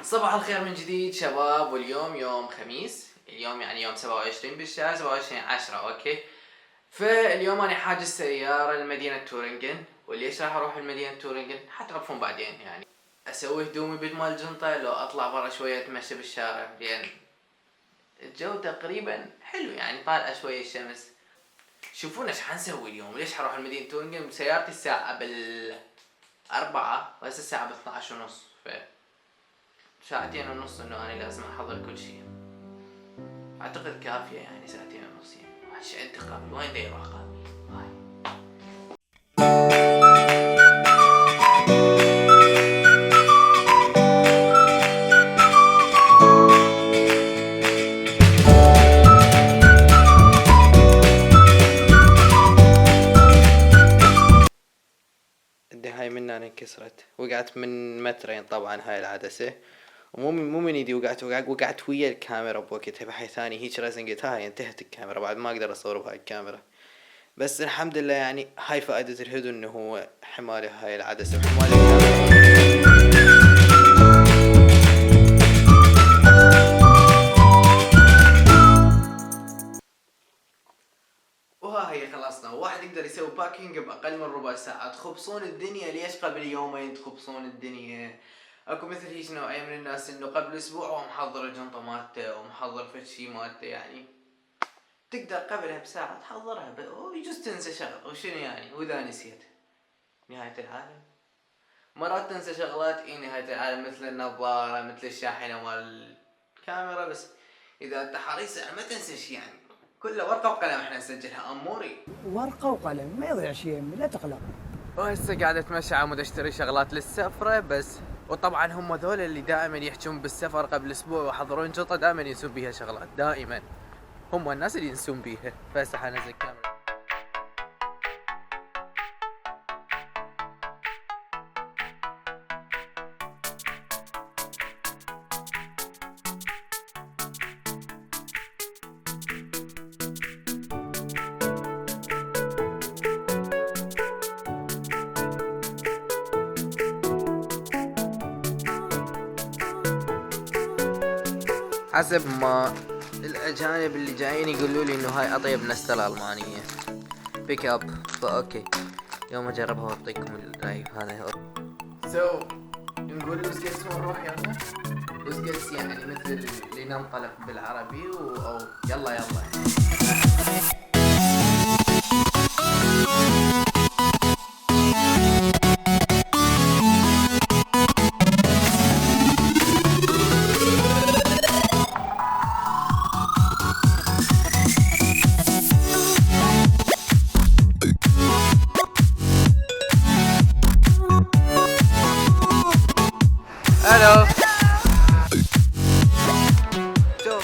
صباح الخير من جديد شباب، واليوم يوم خميس. اليوم يعني يوم 27 بالشهر 27/10. اوكي، فاليوم انا حاجز سيارة لمدينة تورنغن. وليش راح اروح لمدينة تورنغن حتعرفون بعدين. يعني اسوي هدومي بمال الجنطة، لو اطلع برا شوية اتمشى بالشارع، لان الجو تقريبا حلو، يعني طالعة شوية الشمس. شوفونا ايش حنسوي اليوم. ليش حروح لمدينة تورنغن؟ بسيارتي الساعة بالأربعة وهسه الساعة ب12:30، ساعتين ونص انه انا لازم احضر كل شيء. اعتقد كافية يعني ساعتين ونص. يعني وش عندي قابل؟ وين دا يروح قابل؟ هاي هاي من هنا انكسرت، وقعت من مترين طبعا هاي العدسة. ومو من ايدي، وقعت ويا الكاميرا بوقتها، بحيث ثاني هيك رزنقت. هاي انتهت الكاميرا، بعد ما اقدر اصور بهاي الكاميرا. بس الحمد لله، يعني هاي فائدة الهدو، انه هو حماية هاي العدسة وحماية الكاميرا. وها هي خلصنا. واحد يقدر يسوي باكينج باقل من ربع ساعة. تخبصون الدنيا. ليش قبل يومين تخبصون الدنيا؟ اكو مثل هيج نوعية من الناس انه قبل اسبوع ومحضر الجنطة مالته ومحضر فد شي مالته. يعني تقدر قبلها بساعة تحضرها ويجوز تنسى شغل وشنو يعني، واذا نسيت نهاية العالم. مرات تنسى شغلات نهاية العالم، مثل النظارة، مثل الشاحنة مال الكاميرا. بس اذا انت حريص ما تنسى شي، يعني كله ورقة وقلم احنا نسجلها اموري. ورقة وقلم ما يضيع شيء، لا تقلق. وهسه قاعد اتمشى عمود اشتري شغلات للسفرة بس. وطبعا هم ذول اللي دائما يحجون بالسفر قبل اسبوع ويحضرون جنطة، دائما ينسون بيها شغلات. دائما هم الناس اللي ينسون بيها. فهسه حنزل الكاميرا. حسب ما الاجانب اللي جايين يقولوا لي انه هاي اطيب نستة الالمانية بيك اب، فاوكي يوم اجربها واعطيكم اللايف هذا. نقول لوزقس ونروح. يلا لوزقس يعني مثل لننطلق بالعربي او يلا يلا. الو. شوف،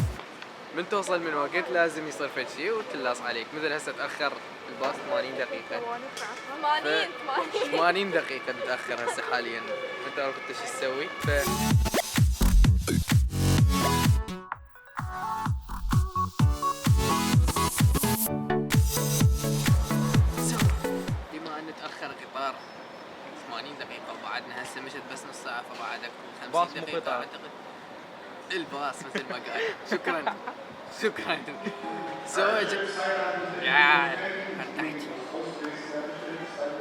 من توصل من وقت لازم يصير فد شي وتلاص عليك. مثل هسه تاخر الباص 80 دقيقة. 80 دقيقة متأخر هسه حاليا. انت عرفت ايش تسوي؟ بما ان تأخر قطار 80 دقيقة وبعدنا هسه مشت بس نص ساعة، فبعدك 50 دقيقة اعتقد. الباص مثل ما قال. شكرا شكرا. زوج يا ارتحت.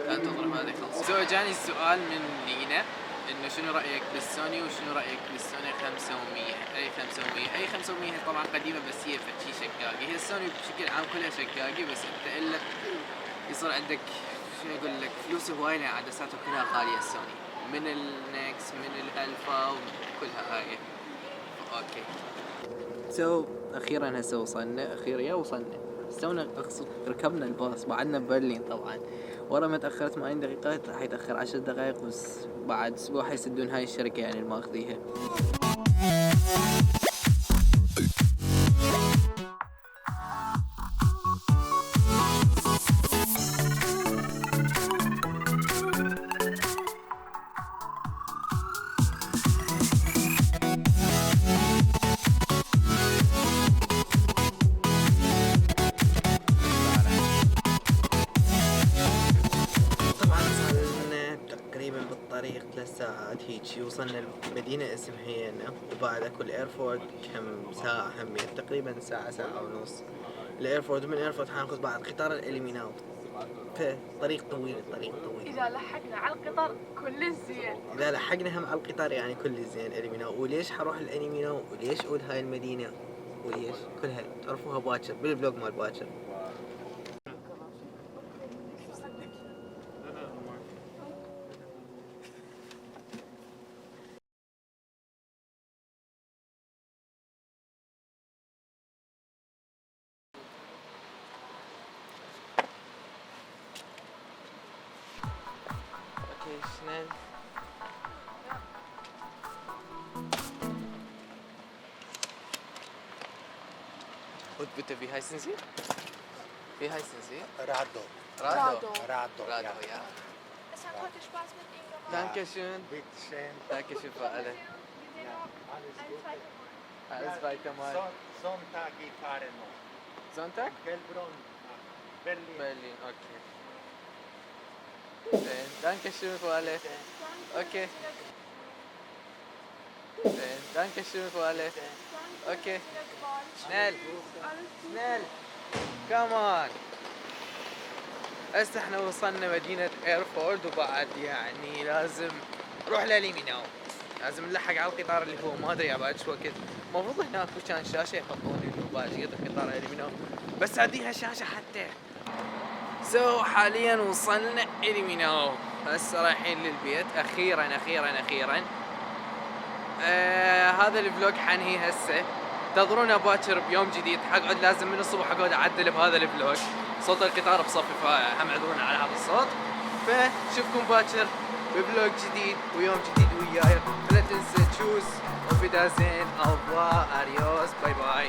لا تضرب هذا خلص. جاني السؤال من لينا انه شنو رايك بالسوني وشنو رايك بالسوني 500. اي 500 طبعا قديمه، بس هي شيء شقاقي. هي السوني بشكل عام كلها شقاقي، بس انت الا يصير عندك شنو اقول لك فلوس هوايه. عدساته كلها غاليه السوني، من النكس من الالفا وكلها هاي. اوكي اخيرا هسه وصلنا. استونا اقصد ركبنا الباص. بعدنا ببرلين طبعا. ورا ما تاخرت 80 دقيقة راح يتاخر 10 دقائق بس. بعد اسبوع حيسدون هاي الشركة يعني الماخذيها. طبعا صار لنا تقريبا بالطريق 3 ساعات. هيجي وصلنا المدينة اسمها هينا، وبعد اكو الايرفورد كم ساعة همية، تقريبا ساعة ساعة ونص الايرفورد، ومن الايرفورد حناخذ بعد قطار الاليميناو. فطريق طويل، الطريق طويل. إذا لحقنا على القطار كل زين. إذا لحقنا هم على القطار يعني كل زين. اليميناو، وليش حروح الاليميناو وليش أود هاي المدينة وليش كلها تعرفوها باكر بالفلوج مال باكر. اوكي شنو Und bitte, wie heißen Sie? Wie heißen Sie? Rado. Rado. Rado. Rado, Ja. ja. Es hat heute Spaß mit Ihnen gemacht. Dankeschön. Bitte schön. Dankeschön für alle. Wir sehen noch Alles ein Gute. zweites Alles weiter mal. Sonntag ich fahre noch. Sonntag? Heilbronn nach Berlin. Berlin, okay. Dankeschön für alle. Okay. Dankeschön für alle. Okay. Schnell. Schnell. Come on. هسه احنا وصلنا مدينة ايرفورد، وبعد يعني لازم نروح لليميناو، لازم نلحق على القطار اللي هو ما ادري بعد شو وقت. المفروض هناك كان شاشة يحطون انه باجي القطار اليميناو، بس عنديها شاشة حتى. حاليا وصلنا اليميناو، هسه رايحين للبيت اخيرا اخيرا اخيرا. هذا الفلوج حنهي هسه، انتظرونا باكر بيوم جديد. حقعد لازم من الصبح اقعد اعدل بهذا الفلوج، صوت القطار بصفي فهم اعذرونا على هذا الصوت. فشوفكم باكر بفلوج جديد ويوم جديد وياي. لا تنسى تشوز وفيدازين اوفوا اريوس باي باي.